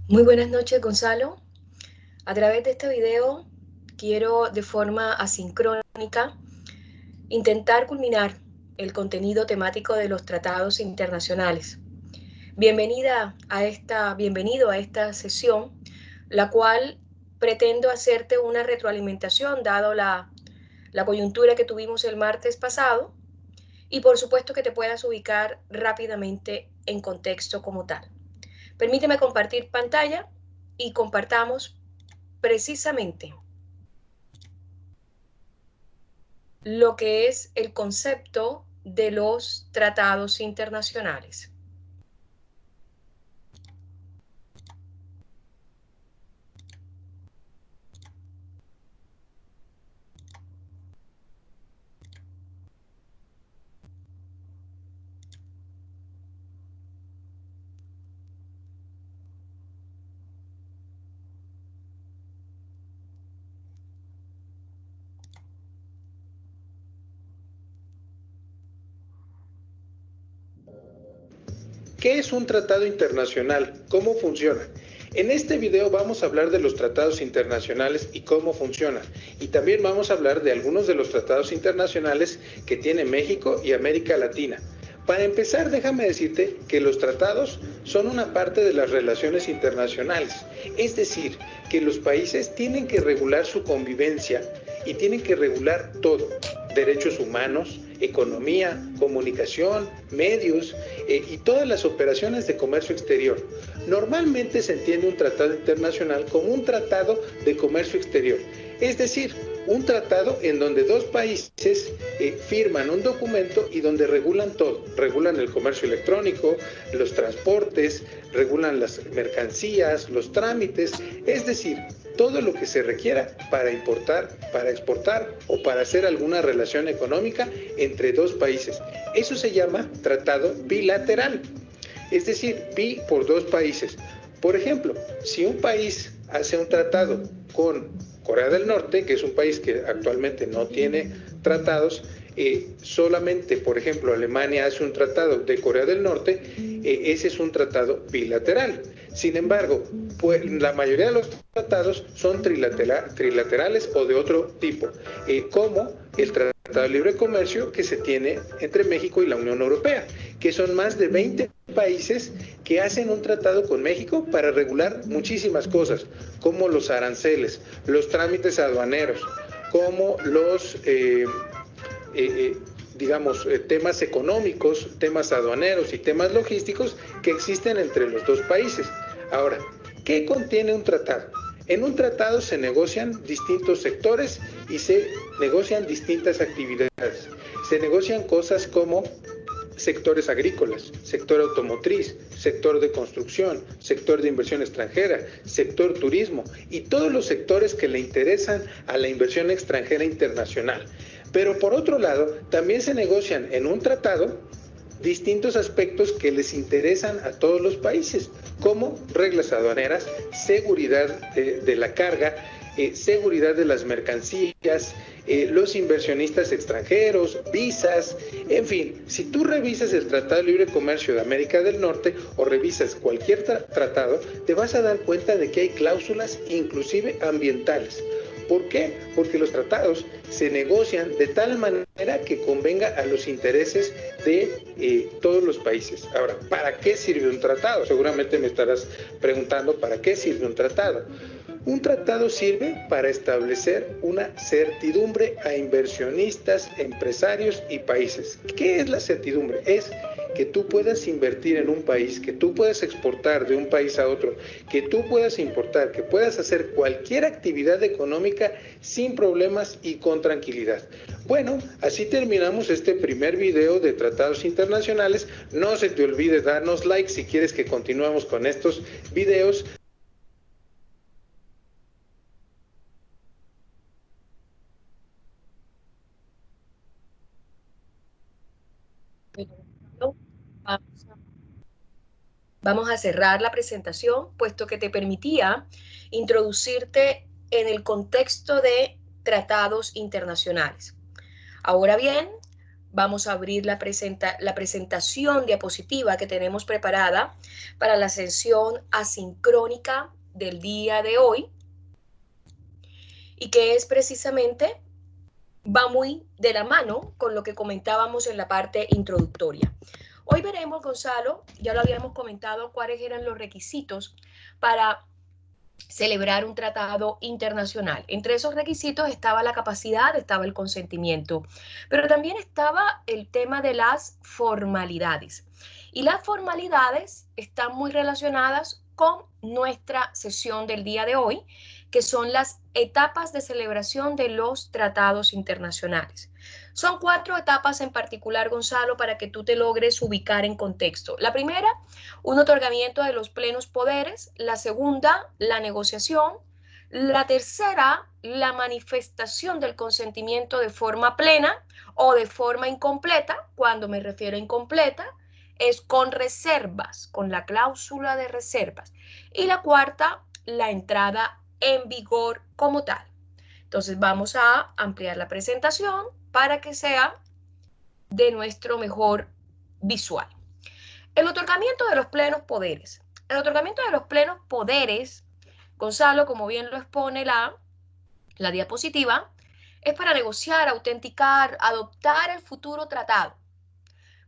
Muy buenas noches, Gonzalo. A través de este video quiero de forma asincrónica intentar culminar el contenido temático de los tratados internacionales. Bienvenido a esta sesión, la cual pretendo hacerte una retroalimentación dado la coyuntura que tuvimos el martes pasado y por supuesto que te puedas ubicar rápidamente en contexto como tal. Permíteme compartir pantalla y compartamos precisamente lo que es el concepto de los tratados internacionales. ¿Qué es un tratado internacional? ¿Cómo funciona? En este video vamos a hablar de los tratados internacionales y cómo funcionan. Y también vamos a hablar de algunos de los tratados internacionales que tiene México y América Latina. Para empezar, déjame decirte que los tratados son una parte de las relaciones internacionales. Es decir, que los países tienen que regular su convivencia y tienen que regular todo. Derechos humanos, economía, comunicación, medios y todas las operaciones de comercio exterior. Normalmente se entiende un tratado internacional como un tratado de comercio exterior, es decir, un tratado en donde dos países firman un documento y donde regulan todo. Regulan el comercio electrónico, los transportes, regulan las mercancías, los trámites, es decir, todo lo que se requiera para importar, para exportar o para hacer alguna relación económica entre dos países. Eso se llama tratado bilateral, es decir, bi por dos países. Por ejemplo, si un país hace un tratado con Corea del Norte, que es un país que actualmente no tiene tratados, solamente, por ejemplo, Alemania hace un tratado de Corea del Norte, ese es un tratado bilateral. Sin embargo, pues, la mayoría de los tratados son trilaterales o de otro tipo, como el Tratado de Libre Comercio que se tiene entre México y la Unión Europea, que son más de 20 países que hacen un tratado con México para regular muchísimas cosas, como los aranceles, los trámites aduaneros, como los temas económicos, temas aduaneros y temas logísticos que existen entre los dos países. Ahora, ¿qué contiene un tratado? En un tratado se negocian distintos sectores y se negocian distintas actividades. Se negocian cosas como sectores agrícolas, sector automotriz, sector de construcción, sector de inversión extranjera, sector turismo y todos los sectores que le interesan a la inversión extranjera internacional. Pero por otro lado, también se negocian en un tratado distintos aspectos que les interesan a todos los países, como reglas aduaneras, seguridad de la carga, seguridad de las mercancías, los inversionistas extranjeros, visas, en fin, si tú revisas el Tratado de Libre Comercio de América del Norte o revisas cualquier tratado, te vas a dar cuenta de que hay cláusulas inclusive ambientales. ¿Por qué? Porque los tratados se negocian de tal manera que convenga a los intereses de todos los países. Ahora, ¿para qué sirve un tratado? Seguramente me estarás preguntando, ¿para qué sirve un tratado? Un tratado sirve para establecer una certidumbre a inversionistas, empresarios y países. ¿Qué es la certidumbre? Es que tú puedas invertir en un país, que tú puedas exportar de un país a otro, que tú puedas importar, que puedas hacer cualquier actividad económica sin problemas y con tranquilidad. Bueno, así terminamos este primer video de tratados internacionales. No se te olvide darnos like si quieres que continuemos con estos videos. Vamos a cerrar la presentación, puesto que te permitía introducirte en el contexto de tratados internacionales. Ahora bien, vamos a abrir la presentación diapositiva que tenemos preparada para la sesión asincrónica del día de hoy y que es precisamente, va muy de la mano con lo que comentábamos en la parte introductoria. Hoy veremos, Gonzalo, ya lo habíamos comentado, cuáles eran los requisitos para celebrar un tratado internacional. Entre esos requisitos estaba la capacidad, estaba el consentimiento, pero también estaba el tema de las formalidades. Y las formalidades están muy relacionadas con nuestra sesión del día de hoy, que son las etapas de celebración de los tratados internacionales. Son 4 etapas en particular, Gonzalo, para que tú te logres ubicar en contexto. La primera, un otorgamiento de los plenos poderes. La segunda, la negociación. La tercera, la manifestación del consentimiento de forma plena o de forma incompleta. Cuando me refiero a incompleta, es con reservas, con la cláusula de reservas. Y la cuarta, la entrada en vigor como tal. Entonces vamos a ampliar la presentación para que sea de nuestro mejor visual. El otorgamiento de los plenos poderes. El otorgamiento de los plenos poderes, Gonzalo, como bien lo expone la diapositiva, es para negociar, autenticar, adoptar el futuro tratado.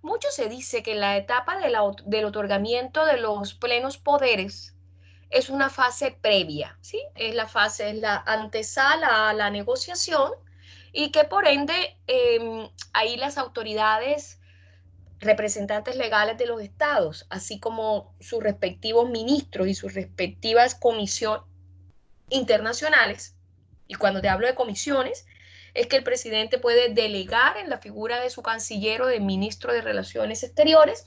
Mucho se dice que la etapa del otorgamiento de los plenos poderes es una fase previa, ¿sí? Es la antesala a la negociación y que por ende ahí las autoridades representantes legales de los estados, así como sus respectivos ministros y sus respectivas comisiones internacionales. Y cuando te hablo de comisiones, es que el presidente puede delegar en la figura de su canciller o de ministro de Relaciones Exteriores,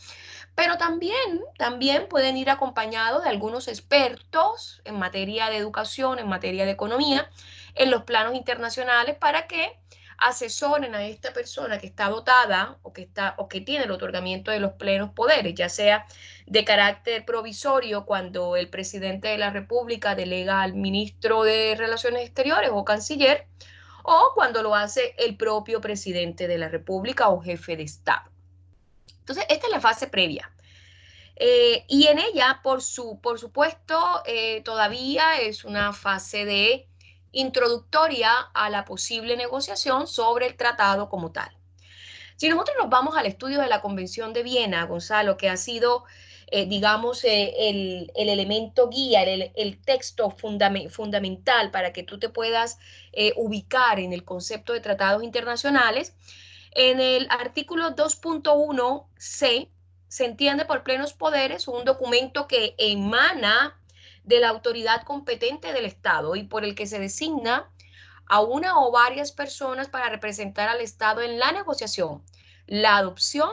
pero también pueden ir acompañados de algunos expertos en materia de educación, en materia de economía, en los planos internacionales para que asesoren a esta persona que está dotada o que tiene el otorgamiento de los plenos poderes, ya sea de carácter provisorio cuando el presidente de la República delega al ministro de Relaciones Exteriores o canciller, o cuando lo hace el propio presidente de la República o jefe de Estado. Entonces, esta es la fase previa. Y en ella, por supuesto, todavía es una fase de introductoria a la posible negociación sobre el tratado como tal. Si nosotros nos vamos al estudio de la Convención de Viena, Gonzalo, que ha sido, digamos, el elemento guía, el texto fundamental para que tú te puedas ubicar en el concepto de tratados internacionales, en el artículo 2.1c se entiende por plenos poderes un documento que emana de la autoridad competente del Estado y por el que se designa a una o varias personas para representar al Estado en la negociación, la adopción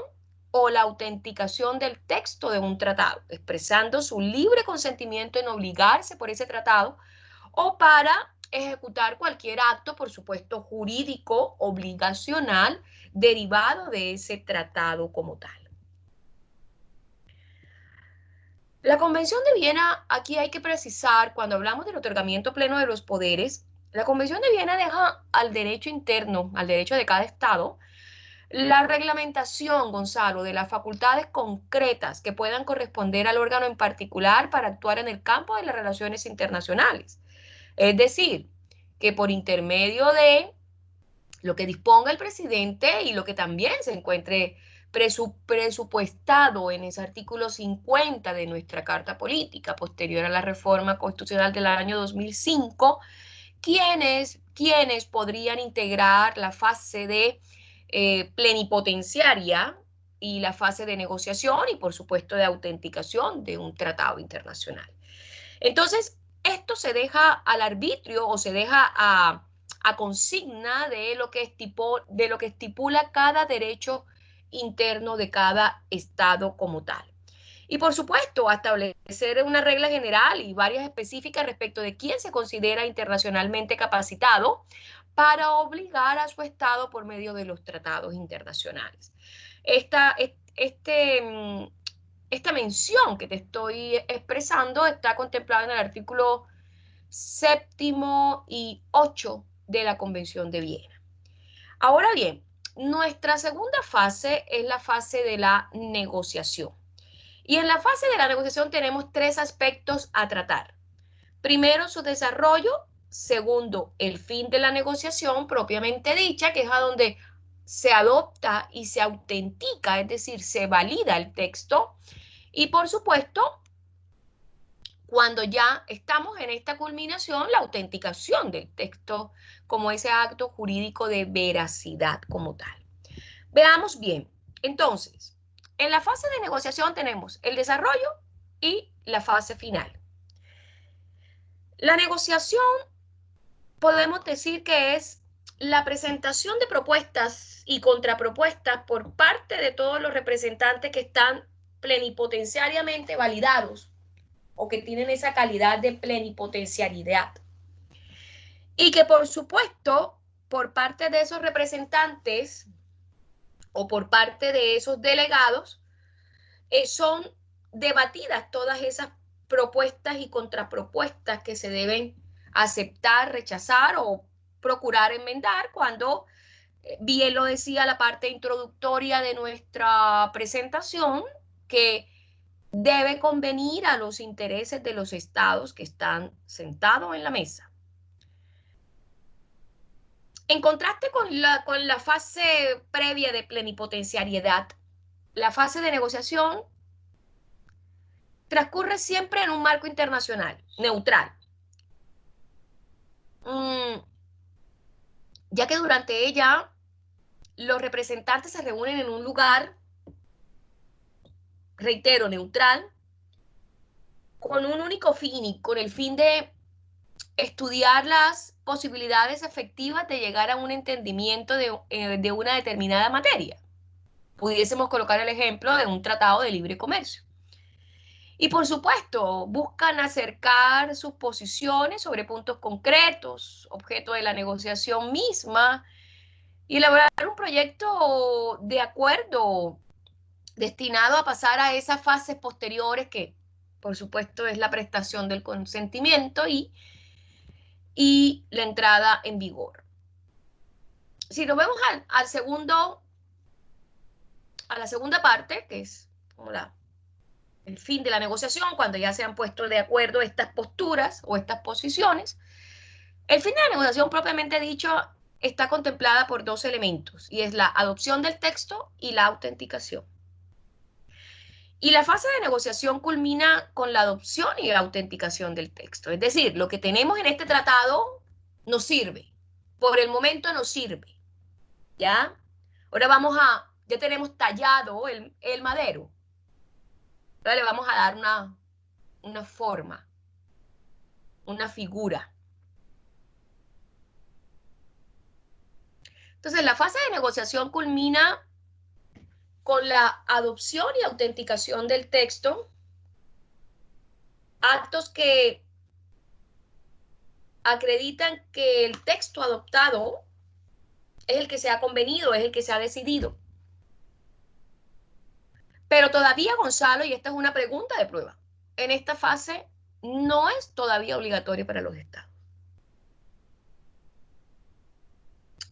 o la autenticación del texto de un tratado, expresando su libre consentimiento en obligarse por ese tratado o para ejecutar cualquier acto, por supuesto, jurídico, obligacional, derivado de ese tratado como tal. La Convención de Viena, aquí hay que precisar, cuando hablamos del otorgamiento pleno de los poderes, la Convención de Viena deja al derecho interno, al derecho de cada Estado, la reglamentación, Gonzalo, de las facultades concretas que puedan corresponder al órgano en particular para actuar en el campo de las relaciones internacionales. Es decir, que por intermedio de lo que disponga el presidente y lo que también se encuentre presupuestado en ese artículo 50 de nuestra Carta Política, posterior a la reforma constitucional del año 2005, quienes podrían integrar la fase de plenipotenciaria y la fase de negociación y, por supuesto, de autenticación de un tratado internacional. Entonces, esto se deja al arbitrio o se deja a consigna de lo que estipula cada derecho interno de cada Estado como tal. Y por supuesto, a establecer una regla general y varias específicas respecto de quién se considera internacionalmente capacitado para obligar a su Estado por medio de los tratados internacionales. Esta mención que te estoy expresando está contemplada en el artículo 7º y 8 de la Convención de Viena. Ahora bien, nuestra segunda fase es la fase de la negociación. Y en la fase de la negociación tenemos tres aspectos a tratar. Primero, su desarrollo. Segundo, el fin de la negociación propiamente dicha, que es a donde se adopta y se autentica, es decir, se valida el texto. Y por supuesto, cuando ya estamos en esta culminación, la autenticación del texto como ese acto jurídico de veracidad como tal. Veamos bien. Entonces, en la fase de negociación tenemos el desarrollo y la fase final. La negociación podemos decir que es la presentación de propuestas y contrapropuestas por parte de todos los representantes que están plenipotenciariamente validados o que tienen esa calidad de plenipotencialidad. Y que por supuesto, por parte de esos representantes o por parte de esos delegados, son debatidas todas esas propuestas y contrapropuestas que se deben aceptar, rechazar o procurar enmendar cuando, bien lo decía la parte introductoria de nuestra presentación, que debe convenir a los intereses de los estados que están sentados en la mesa. En contraste con la fase previa de plenipotenciariedad, la fase de negociación transcurre siempre en un marco internacional, neutral, ya que durante ella los representantes se reúnen en un lugar, reitero, neutral, con un único fin y con el fin de estudiar las posibilidades efectivas de llegar a un entendimiento de una determinada materia. Pudiésemos colocar el ejemplo de un tratado de libre comercio. Y por supuesto, buscan acercar sus posiciones sobre puntos concretos, objeto de la negociación misma, y elaborar un proyecto de acuerdo destinado a pasar a esas fases posteriores que, por supuesto, es la prestación del consentimiento y la entrada en vigor. Si nos vemos a la segunda parte, que es como el fin de la negociación, cuando ya se han puesto de acuerdo estas posturas o estas posiciones, el fin de la negociación propiamente dicho está contemplada por dos elementos, y es la adopción del texto y la autenticación. Y la fase de negociación culmina con la adopción y la autenticación del texto. Es decir, lo que tenemos en este tratado nos sirve. Por el momento nos sirve. ¿Ya? Ahora ya tenemos tallado el madero. Ahora le vamos a dar una forma, una figura. Entonces, la fase de negociación culmina con la adopción y autenticación del texto, actos que acreditan que el texto adoptado es el que se ha convenido, es el que se ha decidido. Pero todavía, Gonzalo, y esta es una pregunta de prueba, en esta fase no es todavía obligatorio para los estados.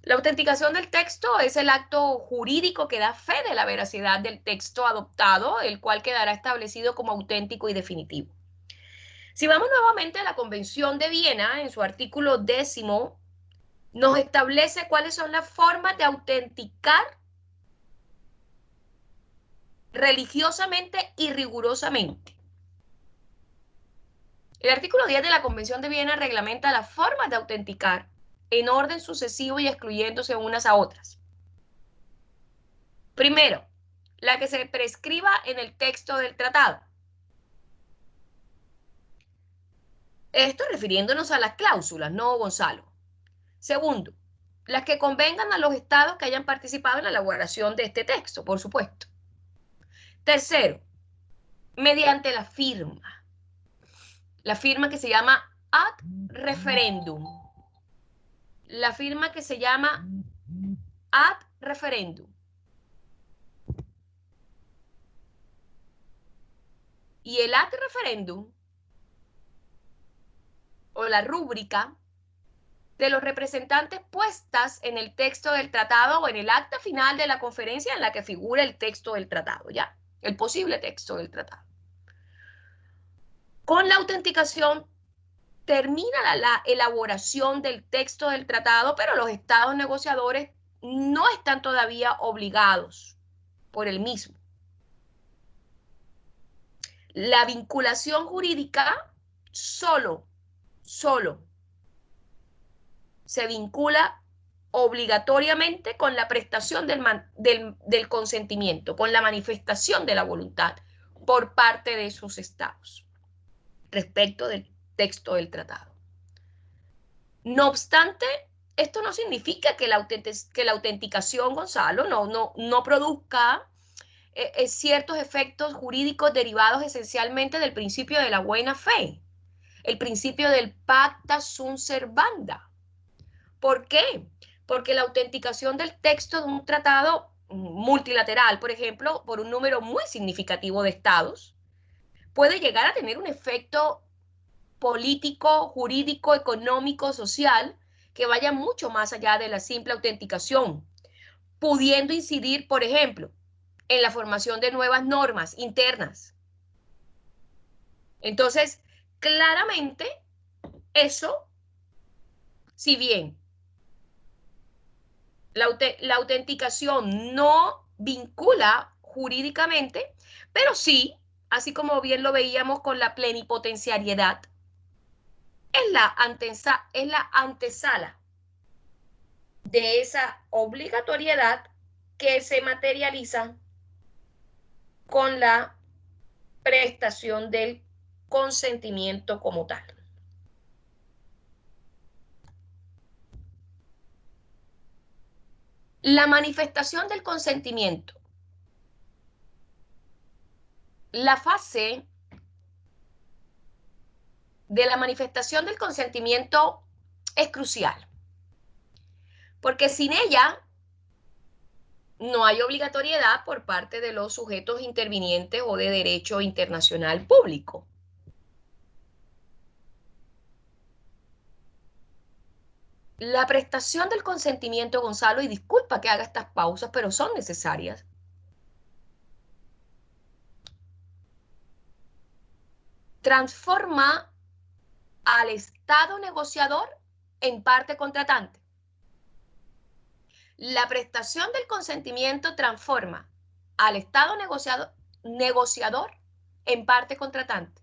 La autenticación del texto es el acto jurídico que da fe de la veracidad del texto adoptado, el cual quedará establecido como auténtico y definitivo. Si vamos nuevamente a la Convención de Viena, en su artículo 10, nos establece cuáles son las formas de autenticar religiosamente y rigurosamente. El artículo 10 de la Convención de Viena reglamenta las formas de autenticar en orden sucesivo y excluyéndose unas a otras. Primero, la que se prescriba en el texto del tratado. Esto refiriéndonos a las cláusulas, ¿no, Gonzalo? Segundo, las que convengan a los estados que hayan participado en la elaboración de este texto, por supuesto. Tercero, mediante la firma que se llama ad referendum. La firma que se llama ad referendum. Y el ad referendum, o la rúbrica, de los representantes puestas en el texto del tratado o en el acta final de la conferencia en la que figura el texto del tratado, ¿ya? El posible texto del tratado. Con la autenticación termina la elaboración del texto del tratado, pero los estados negociadores no están todavía obligados por el mismo. La vinculación jurídica solo se vincula obligatoriamente con la prestación del consentimiento, con la manifestación de la voluntad por parte de esos estados respecto del texto del tratado. No obstante, esto no significa que la autenticación, Gonzalo, no produzca ciertos efectos jurídicos derivados esencialmente del principio de la buena fe, el principio del pacta sunt servanda. ¿Por qué? Porque la autenticación del texto de un tratado multilateral, por ejemplo, por un número muy significativo de estados, puede llegar a tener un efecto político, jurídico, económico, social, que vaya mucho más allá de la simple autenticación, pudiendo incidir, por ejemplo, en la formación de nuevas normas internas. Entonces, claramente, eso, si bien la autenticación no vincula jurídicamente, pero sí, así como bien lo veíamos con la plenipotenciariedad, es la antesala de esa obligatoriedad que se materializa con la prestación del consentimiento como tal. La manifestación del consentimiento. La fase de la manifestación del consentimiento es crucial, porque sin ella no hay obligatoriedad por parte de los sujetos intervinientes o de derecho internacional público. La prestación del consentimiento, Gonzalo, y disculpa que haga estas pausas, pero son necesarias. Transforma al Estado negociador en parte contratante. La prestación del consentimiento transforma al Estado negociador en parte contratante.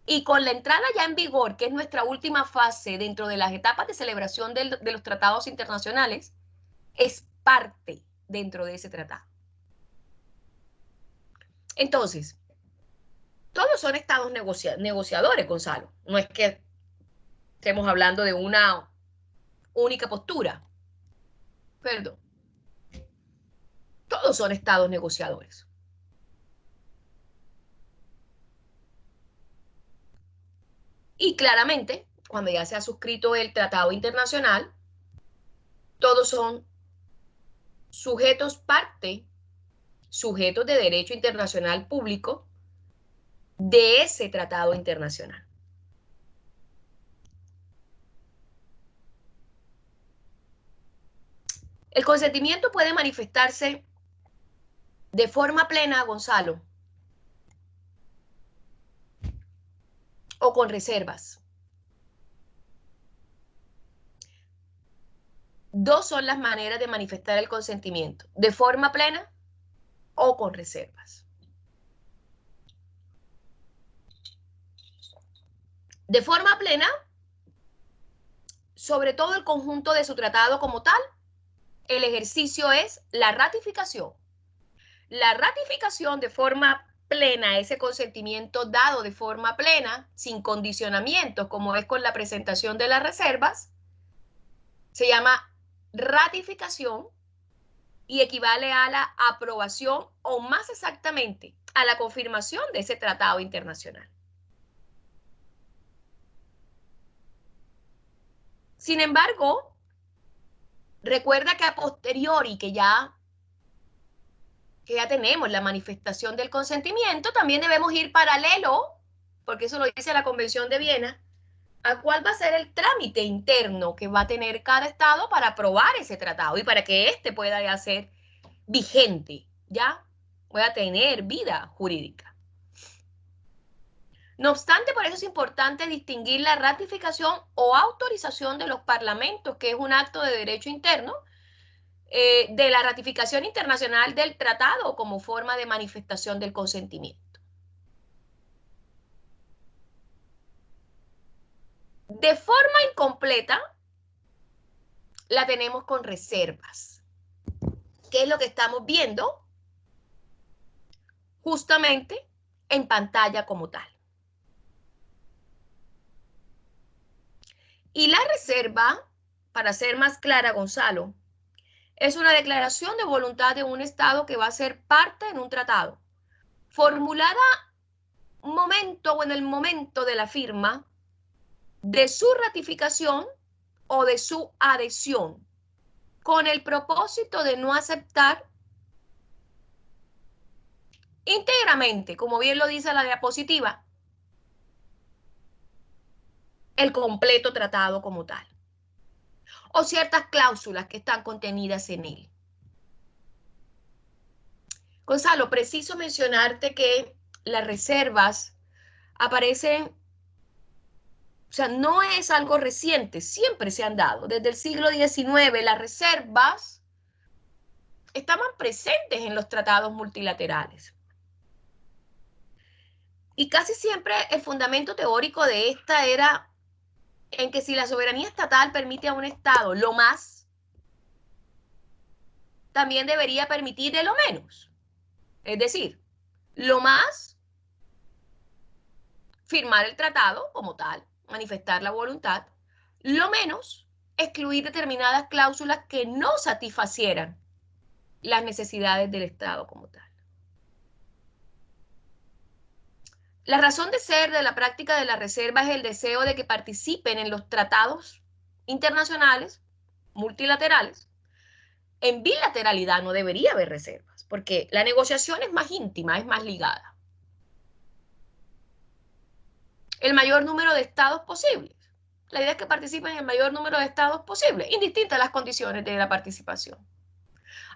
Y con la entrada ya en vigor, que es nuestra última fase dentro de las etapas de celebración de los tratados internacionales, es parte dentro de ese tratado. Entonces, todos son estados negociadores, Gonzalo. No es que estemos hablando de una única postura. Perdón. Todos son estados negociadores. Y claramente, cuando ya se ha suscrito el tratado internacional, todos son sujetos sujetos de derecho internacional público de ese tratado internacional. El consentimiento puede manifestarse de forma plena, Gonzalo, o con reservas. Dos son las maneras de manifestar el consentimiento, de forma plena o con reservas. De forma plena, sobre todo el conjunto de su tratado como tal, el ejercicio es la ratificación. La ratificación de forma plena, ese consentimiento dado de forma plena, sin condicionamientos, como es con la presentación de las reservas, se llama ratificación y equivale a la aprobación o más exactamente a la confirmación de ese tratado internacional. Sin embargo, recuerda que a posteriori, que ya tenemos la manifestación del consentimiento, también debemos ir paralelo, porque eso lo dice la Convención de Viena, a cuál va a ser el trámite interno que va a tener cada estado para aprobar ese tratado y para que éste pueda ya ser vigente, ya pueda tener vida jurídica. No obstante, por eso es importante distinguir la ratificación o autorización de los parlamentos, que es un acto de derecho interno, de la ratificación internacional del tratado como forma de manifestación del consentimiento. De forma incompleta, la tenemos con reservas. ¿Qué es lo que estamos viendo? Justamente en pantalla como tal. Y la reserva, para ser más clara, Gonzalo, es una declaración de voluntad de un Estado que va a ser parte en un tratado, formulada un momento o en el momento de la firma de su ratificación o de su adhesión, con el propósito de no aceptar íntegramente, como bien lo dice la diapositiva, el completo tratado como tal, o ciertas cláusulas que están contenidas en él. Gonzalo, preciso mencionarte que las reservas aparecen, o sea, no es algo reciente, siempre se han dado. Desde el siglo XIX las reservas estaban presentes en los tratados multilaterales. Y casi siempre el fundamento teórico de esta era en que si la soberanía estatal permite a un Estado lo más, también debería permitirle lo menos. Es decir, lo más, firmar el tratado como tal, manifestar la voluntad, lo menos, excluir determinadas cláusulas que no satisfacieran las necesidades del Estado como tal. La razón de ser de la práctica de la reserva es el deseo de que participen en los tratados internacionales, multilaterales. En bilateralidad no debería haber reservas, porque la negociación es más íntima, es más ligada. El mayor número de estados posibles. La idea es que participen en el mayor número de estados posible, indistintas las condiciones de la participación,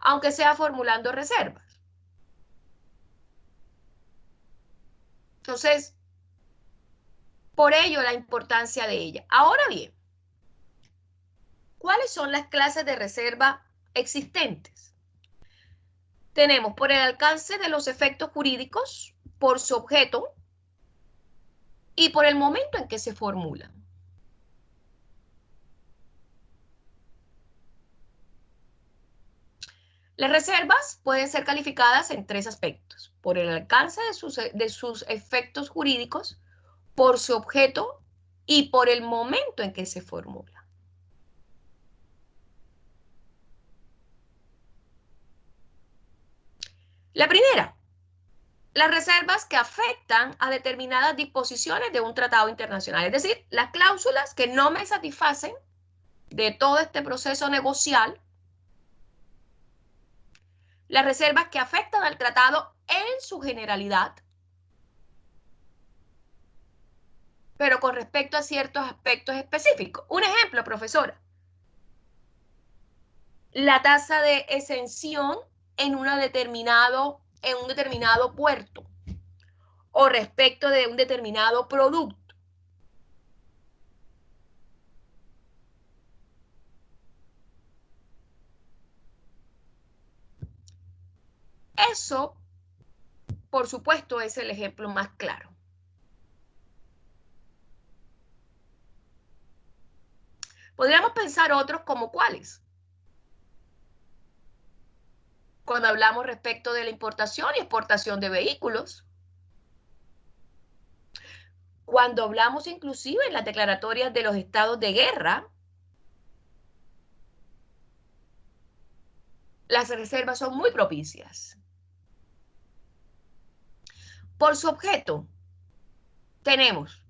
aunque sea formulando reservas. Entonces, por ello la importancia de ella. Ahora bien, ¿cuáles son las clases de reserva existentes? Tenemos por el alcance de los efectos jurídicos, por su objeto y por el momento en que se formulan. Las reservas pueden ser calificadas en tres aspectos: por el alcance de sus efectos jurídicos, por su objeto y por el momento en que se formula. La primera, las reservas que afectan a determinadas disposiciones de un tratado internacional, es decir, las cláusulas que no me satisfacen de todo este proceso negocial, las reservas que afectan al tratado en su generalidad, pero con respecto a ciertos aspectos específicos. Un ejemplo, profesora, la tasa de exención en un determinado puerto o respecto de un determinado producto. Eso, por supuesto, es el ejemplo más claro. Podríamos pensar otros como cuáles. Cuando hablamos respecto de la importación y exportación de vehículos. Cuando hablamos inclusive en las declaratorias de los estados de guerra, las reservas son muy propicias. Por su objeto, tenemos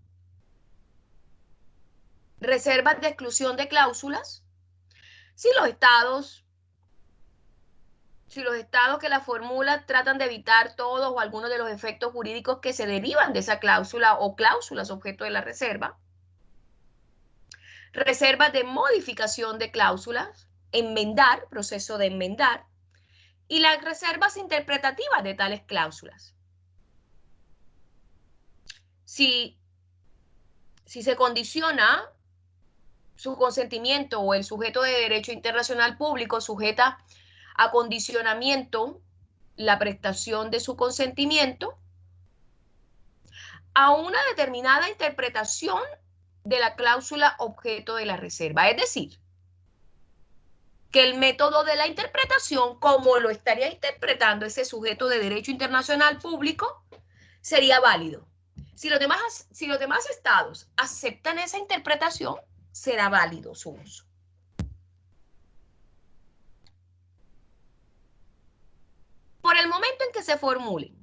reservas de exclusión de cláusulas. Si los estados que la formulan tratan de evitar todos o algunos de los efectos jurídicos que se derivan de esa cláusula o cláusulas objeto de la reserva. reservas de modificación de cláusulas, enmendar, proceso de enmendar, y las reservas interpretativas de tales cláusulas. Si se condiciona su consentimiento o el sujeto de derecho internacional público sujeta a condicionamiento la prestación de su consentimiento a una determinada interpretación de la cláusula objeto de la reserva. Es decir, que el método de la interpretación, como lo estaría interpretando ese sujeto de derecho internacional público, sería válido. Si los demás estados aceptan esa interpretación, será válido su uso. Por el momento en que se formulen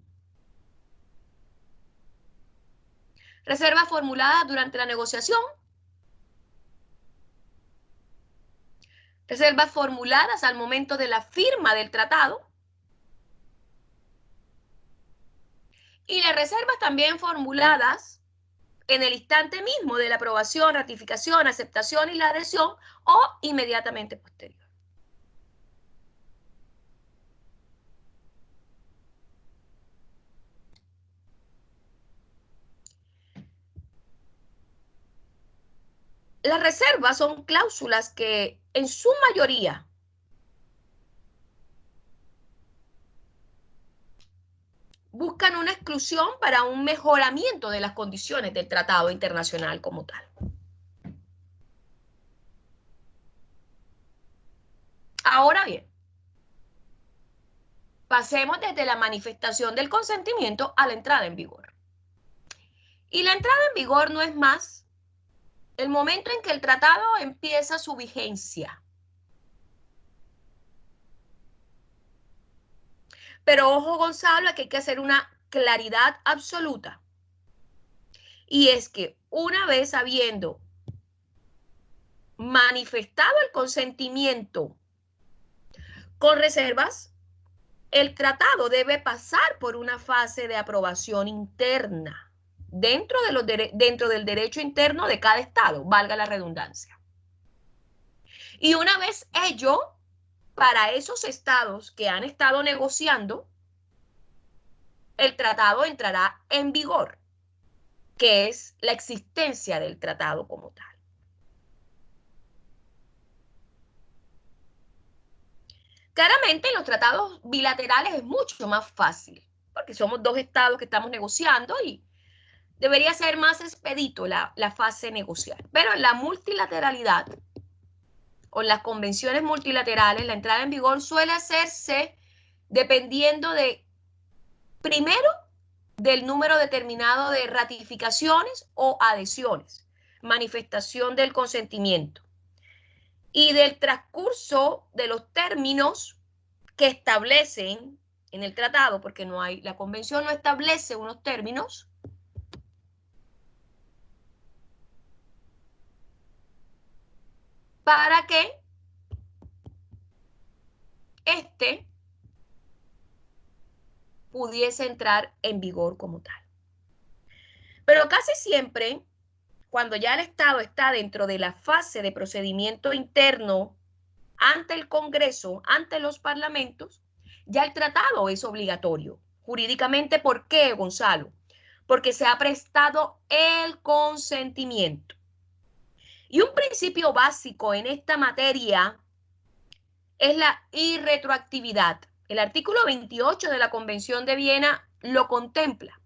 reservas formuladas durante la negociación, reservas formuladas al momento de la firma del tratado, y las reservas también formuladas en el instante mismo de la aprobación, ratificación, aceptación y la adhesión o inmediatamente posterior. Las reservas son cláusulas que en su mayoría buscan una exclusión para un mejoramiento de las condiciones del tratado internacional como tal. Ahora bien, pasemos desde la manifestación del consentimiento a la entrada en vigor. Y la entrada en vigor no es más el momento en que el tratado empieza su vigencia. Pero ojo, Gonzalo, aquí hay que hacer una claridad absoluta. Y es que una vez habiendo manifestado el consentimiento con reservas, el tratado debe pasar por una fase de aprobación interna dentro del derecho interno de cada estado, valga la redundancia. Y una vez ello, para esos estados que han estado negociando, el tratado entrará en vigor, que es la existencia del tratado como tal. Claramente, en los tratados bilaterales es mucho más fácil, porque somos dos estados que estamos negociando y debería ser más expedito la fase negocial. Pero en la multilateralidad o en las convenciones multilaterales, la entrada en vigor suele hacerse dependiendo de, primero, del número determinado de ratificaciones o adhesiones, manifestación del consentimiento, y del transcurso de los términos que establecen en el tratado, porque la convención no establece unos términos para que este pudiese entrar en vigor como tal. Pero casi siempre, cuando ya el Estado está dentro de la fase de procedimiento interno ante el Congreso, ante los parlamentos, ya el tratado es obligatorio. Jurídicamente, ¿por qué, Gonzalo? Porque se ha prestado el consentimiento. Y un principio básico en esta materia es la irretroactividad. El artículo 28 de la Convención de Viena lo contempla.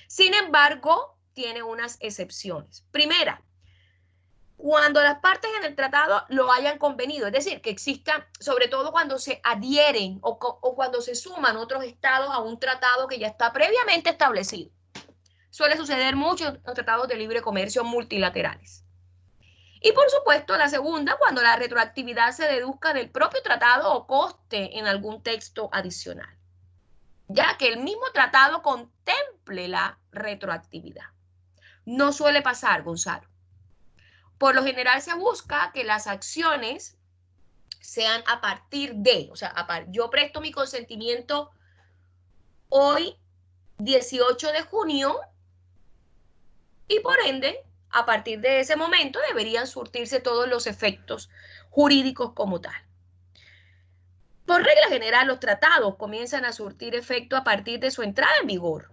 Sin embargo, tiene unas excepciones. Primera, cuando las partes en el tratado lo hayan convenido, es decir, que exista, sobre todo cuando se adhieren o cuando se suman otros estados a un tratado que ya está previamente establecido. Suele suceder mucho en los tratados de libre comercio multilaterales. Y por supuesto, la segunda, cuando la retroactividad se deduzca del propio tratado o conste en algún texto adicional, ya que el mismo tratado contemple la retroactividad. No suele pasar, Gonzalo. Por lo general se busca que las acciones sean a partir de, o sea, yo presto mi consentimiento hoy, 18 de junio, y por ende a partir de ese momento deberían surtirse todos los efectos jurídicos como tal. Por regla general, los tratados comienzan a surtir efecto a partir de su entrada en vigor.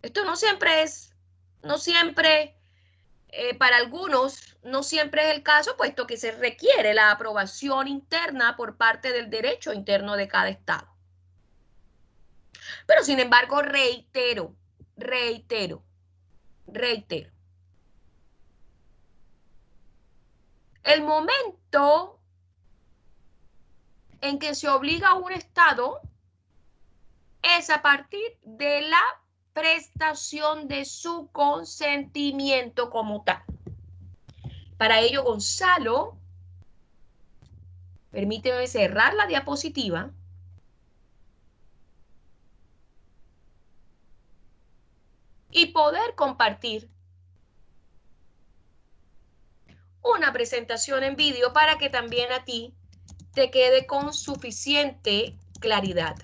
Esto no siempre es, para algunos, no siempre es el caso, puesto que se requiere la aprobación interna por parte del derecho interno de cada estado. Pero sin embargo, reitero, el momento en que se obliga a un estado es a partir de la prestación de su consentimiento como tal. Para ello, Gonzalo, permíteme cerrar la diapositiva. Y poder compartir una presentación en vídeo para que también a ti te quede con suficiente claridad.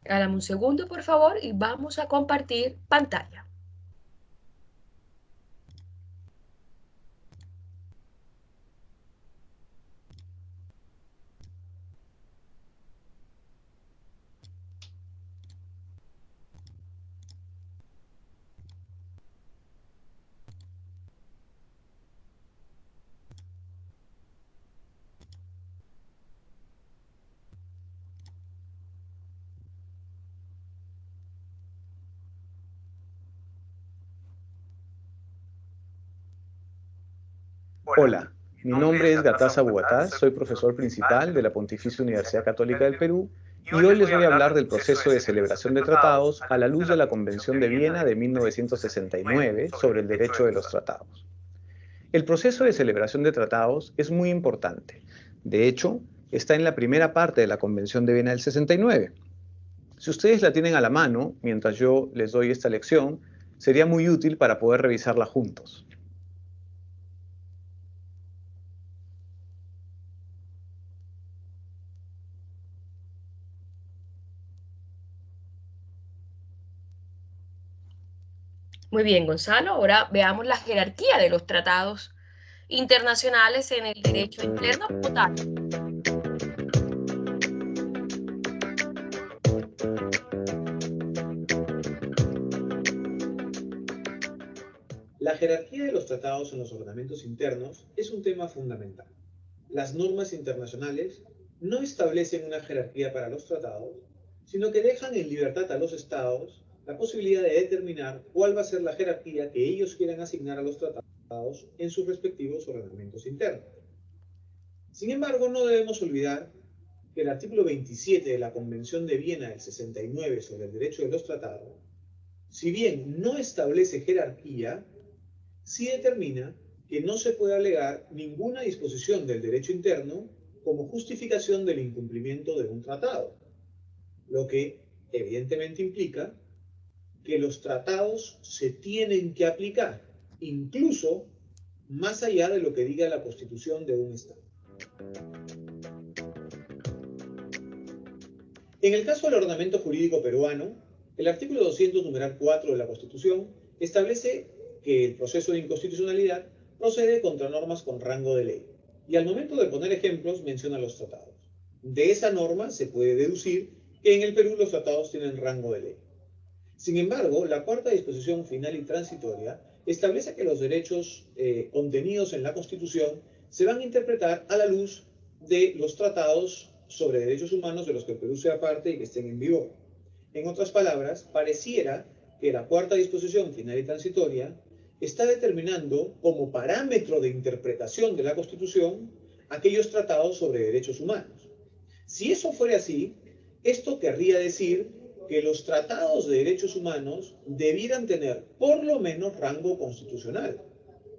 Dame un segundo, por favor, y vamos a compartir pantalla. Hola, mi nombre es Gatasa Buatás, soy profesor principal de la Pontificia Universidad Católica del Perú y hoy les voy a hablar del proceso de celebración de tratados a la luz de la Convención de Viena de 1969 sobre el derecho de los tratados. El proceso de celebración de tratados es muy importante. De hecho, está en la primera parte de la Convención de Viena del 69. Si ustedes la tienen a la mano, mientras yo les doy esta lección, sería muy útil para poder revisarla juntos. Muy bien, Gonzalo. Ahora veamos la jerarquía de los tratados internacionales en el derecho interno como tal. La jerarquía de los tratados en los ordenamientos internos es un tema fundamental. Las normas internacionales no establecen una jerarquía para los tratados, sino que dejan en libertad a los estados la posibilidad de determinar cuál va a ser la jerarquía que ellos quieran asignar a los tratados en sus respectivos ordenamientos internos. Sin embargo, no debemos olvidar que el artículo 27 de la Convención de Viena del 69 sobre el derecho de los tratados, si bien no establece jerarquía, sí determina que no se puede alegar ninguna disposición del derecho interno como justificación del incumplimiento de un tratado, lo que evidentemente implica que los tratados se tienen que aplicar, incluso más allá de lo que diga la Constitución de un Estado. En el caso del ordenamiento jurídico peruano, el artículo 200, numeral 4 de la Constitución establece que el proceso de inconstitucionalidad procede contra normas con rango de ley. Y al momento de poner ejemplos menciona los tratados. De esa norma se puede deducir que en el Perú los tratados tienen rango de ley. Sin embargo, la cuarta disposición final y transitoria establece que los derechos contenidos en la Constitución se van a interpretar a la luz de los tratados sobre derechos humanos de los que el Perú sea parte y que estén en vigor. En otras palabras, pareciera que la cuarta disposición final y transitoria está determinando como parámetro de interpretación de la Constitución aquellos tratados sobre derechos humanos. Si eso fuera así, esto querría decir que los tratados de derechos humanos debieran tener por lo menos rango constitucional,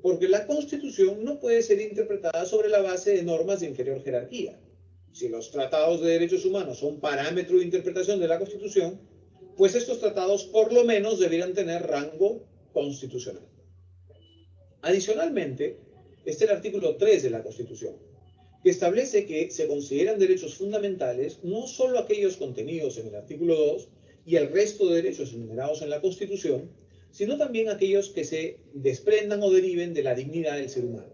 porque la Constitución no puede ser interpretada sobre la base de normas de inferior jerarquía. Si los tratados de derechos humanos son parámetro de interpretación de la Constitución, pues estos tratados por lo menos debieran tener rango constitucional. Adicionalmente, está el artículo 3 de la Constitución, que establece que se consideran derechos fundamentales no solo aquellos contenidos en el artículo 2 y el resto de derechos enumerados en la Constitución, sino también aquellos que se desprendan o deriven de la dignidad del ser humano.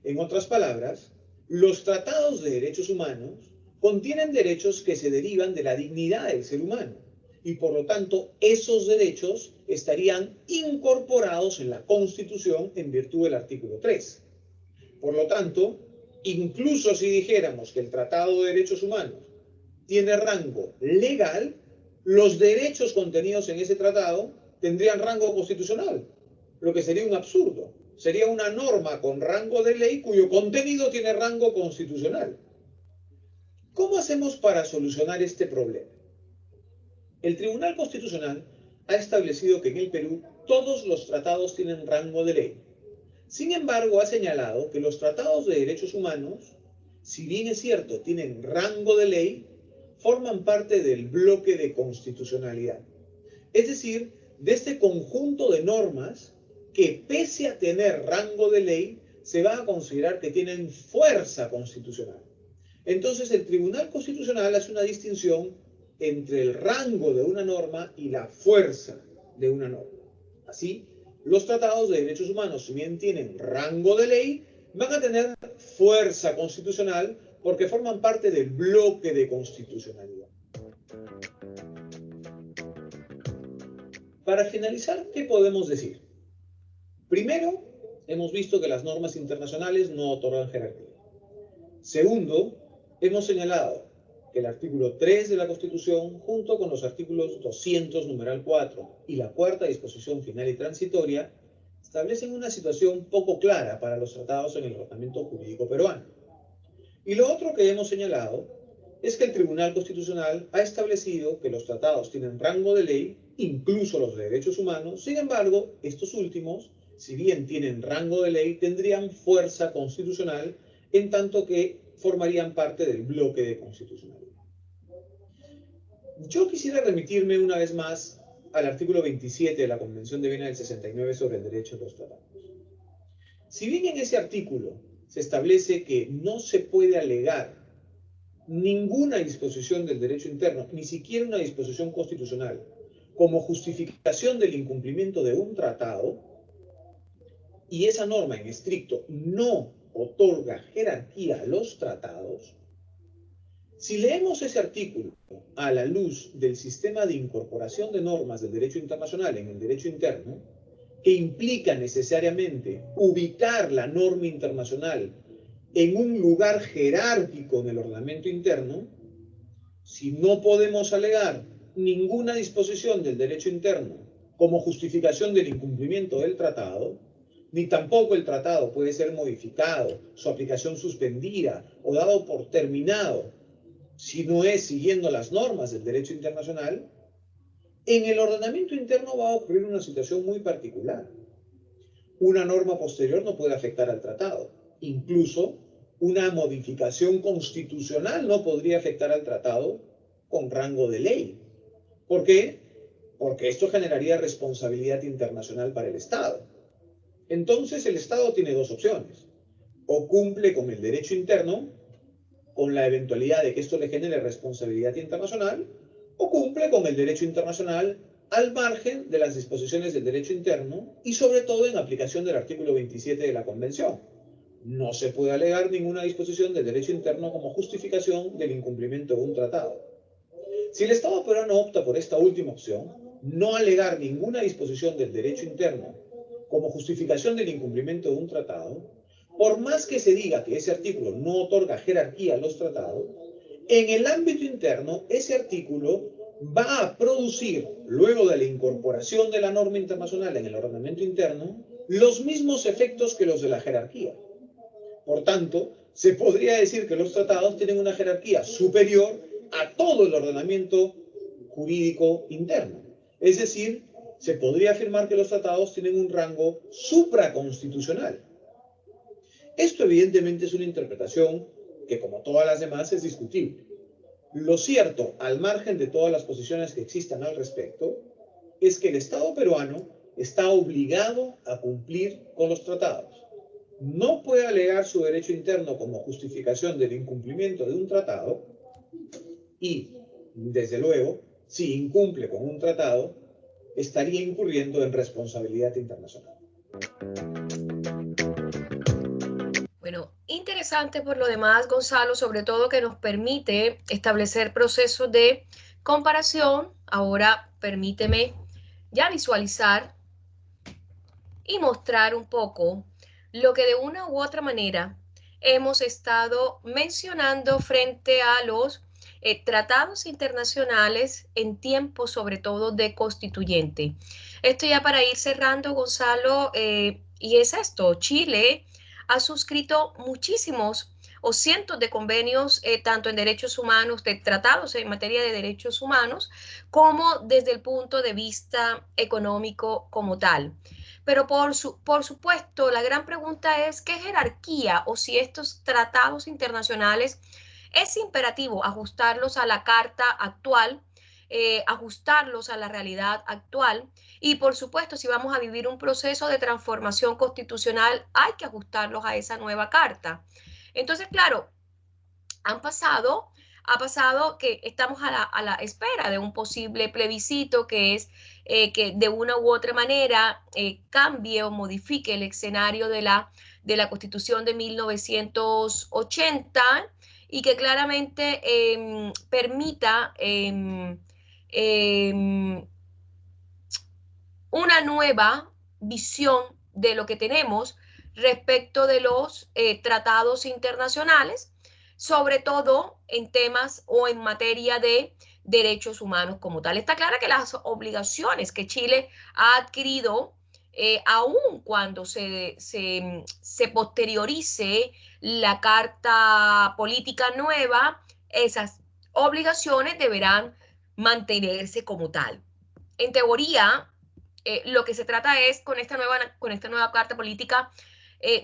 En otras palabras, los tratados de derechos humanos contienen derechos que se derivan de la dignidad del ser humano y por lo tanto esos derechos estarían incorporados en la Constitución en virtud del artículo 3. Por lo tanto, incluso si dijéramos que el Tratado de Derechos Humanos tiene rango legal, los derechos contenidos en ese tratado tendrían rango constitucional, lo que sería un absurdo. Sería una norma con rango de ley cuyo contenido tiene rango constitucional. ¿Cómo hacemos para solucionar este problema? El Tribunal Constitucional ha establecido que en el Perú todos los tratados tienen rango de ley. Sin embargo, ha señalado que los tratados de derechos humanos, si bien es cierto, tienen rango de ley, forman parte del bloque de constitucionalidad. Es decir, de este conjunto de normas que pese a tener rango de ley, se va a considerar que tienen fuerza constitucional. Entonces el Tribunal Constitucional hace una distinción entre el rango de una norma y la fuerza de una norma. Así, los tratados de derechos humanos, si bien tienen rango de ley, van a tener fuerza constitucional porque forman parte del bloque de constitucionalidad. Para finalizar, ¿qué podemos decir? Primero, hemos visto que las normas internacionales no otorgan jerarquía. Segundo, hemos señalado que el artículo 3 de la Constitución, junto con los artículos 200, numeral 4, y la cuarta disposición final y transitoria, establecen una situación poco clara para los tratados en el ordenamiento jurídico peruano. Y lo otro que hemos señalado es que el Tribunal Constitucional ha establecido que los tratados tienen rango de ley, incluso los de derechos humanos. Sin embargo, estos últimos, si bien tienen rango de ley, tendrían fuerza constitucional en tanto que formarían parte del bloque de constitucionalidad. Yo quisiera remitirme una vez más al artículo 27 de la Convención de Viena del 69 sobre el derecho de los tratados. Si bien en ese artículo se establece que no se puede alegar ninguna disposición del derecho interno, ni siquiera una disposición constitucional, como justificación del incumplimiento de un tratado, y esa norma en estricto no otorga jerarquía a los tratados, si leemos ese artículo a la luz del sistema de incorporación de normas del derecho internacional en el derecho interno, que implica necesariamente ubicar la norma internacional en un lugar jerárquico en el ordenamiento interno, si no podemos alegar ninguna disposición del derecho interno como justificación del incumplimiento del tratado, ni tampoco el tratado puede ser modificado, su aplicación suspendida o dado por terminado si no es siguiendo las normas del derecho internacional, en el ordenamiento interno va a ocurrir una situación muy particular. Una norma posterior no puede afectar al tratado. Incluso una modificación constitucional no podría afectar al tratado con rango de ley. ¿Por qué? Porque esto generaría responsabilidad internacional para el Estado. Entonces el Estado tiene dos opciones. O cumple con el derecho interno, con la eventualidad de que esto le genere responsabilidad internacional, o cumple con el derecho internacional al margen de las disposiciones del derecho interno y sobre todo en aplicación del artículo 27 de la Convención. No se puede alegar ninguna disposición del derecho interno como justificación del incumplimiento de un tratado. Si el Estado peruano opta por esta última opción, no alegar ninguna disposición del derecho interno como justificación del incumplimiento de un tratado, por más que se diga que ese artículo no otorga jerarquía a los tratados, en el ámbito interno ese artículo va a producir, luego de la incorporación de la norma internacional en el ordenamiento interno, los mismos efectos que los de la jerarquía. Por tanto, se podría decir que los tratados tienen una jerarquía superior a todo el ordenamiento jurídico interno. Es decir, se podría afirmar que los tratados tienen un rango supraconstitucional. Esto evidentemente es una interpretación que como todas las demás es discutible. Lo cierto, al margen de todas las posiciones que existan al respecto, es que el Estado peruano está obligado a cumplir con los tratados. No puede alegar su derecho interno como justificación del incumplimiento de un tratado y, desde luego, si incumple con un tratado, estaría incurriendo en responsabilidad internacional. Bueno, interesante por lo demás, Gonzalo, sobre todo que nos permite establecer procesos de comparación. Ahora permíteme ya visualizar y mostrar un poco lo que de una u otra manera hemos estado mencionando frente a los tratados internacionales en tiempos sobre todo de constituyente. Esto ya para ir cerrando, Gonzalo, y es esto, Chile ha suscrito muchísimos o cientos de convenios, tanto en derechos humanos, de tratados en materia de derechos humanos, como desde el punto de vista económico como tal. Pero por supuesto, la gran pregunta es qué jerarquía o si estos tratados internacionales es imperativo ajustarlos a la carta actual, ajustarlos a la realidad actual. Y por supuesto, si vamos a vivir un proceso de transformación constitucional, hay que ajustarlos a esa nueva carta. Entonces, claro, ha pasado que estamos a la espera de un posible plebiscito que es que de una u otra manera cambie o modifique el escenario de la Constitución de 1980 y que claramente permita una nueva visión de lo que tenemos respecto de los tratados internacionales, sobre todo en temas o en materia de derechos humanos como tal. Está claro que las obligaciones que Chile ha adquirido, aun cuando se posteriorice la Carta Política Nueva, esas obligaciones deberán mantenerse como tal. En teoría, lo que se trata es con esta nueva carta política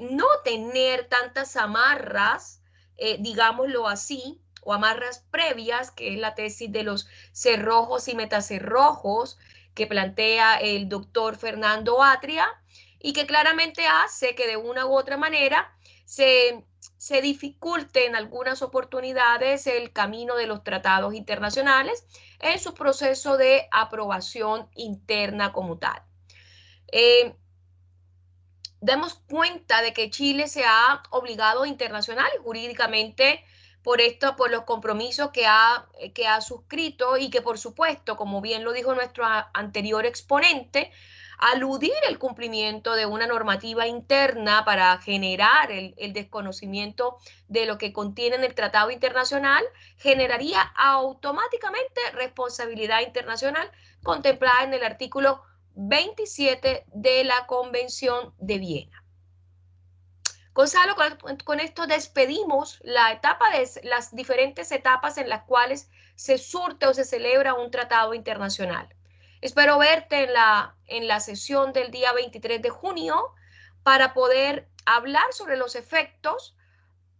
no tener tantas amarras, digámoslo así, o amarras previas, que es la tesis de los cerrojos y metacerrojos que plantea el doctor Fernando Atria y que claramente hace que de una u otra manera se dificulte en algunas oportunidades el camino de los tratados internacionales en su proceso de aprobación interna como tal. Damos cuenta de que Chile se ha obligado internacional y jurídicamente por los compromisos que ha suscrito y que por supuesto, como bien lo dijo nuestro anterior exponente, aludir el cumplimiento de una normativa interna para generar el desconocimiento de lo que contiene en el tratado internacional generaría automáticamente responsabilidad internacional contemplada en el artículo 27 de la Convención de Viena. Gonzalo, con esto despedimos las diferentes etapas en las cuales se surte o se celebra un tratado internacional. Espero verte en la sesión del día 23 de junio para poder hablar sobre los efectos,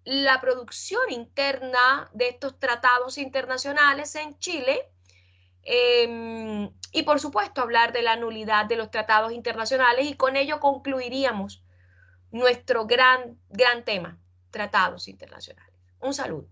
la producción interna de estos tratados internacionales en Chile y por supuesto hablar de la nulidad de los tratados internacionales y con ello concluiríamos nuestro gran tema, tratados internacionales. Un saludo.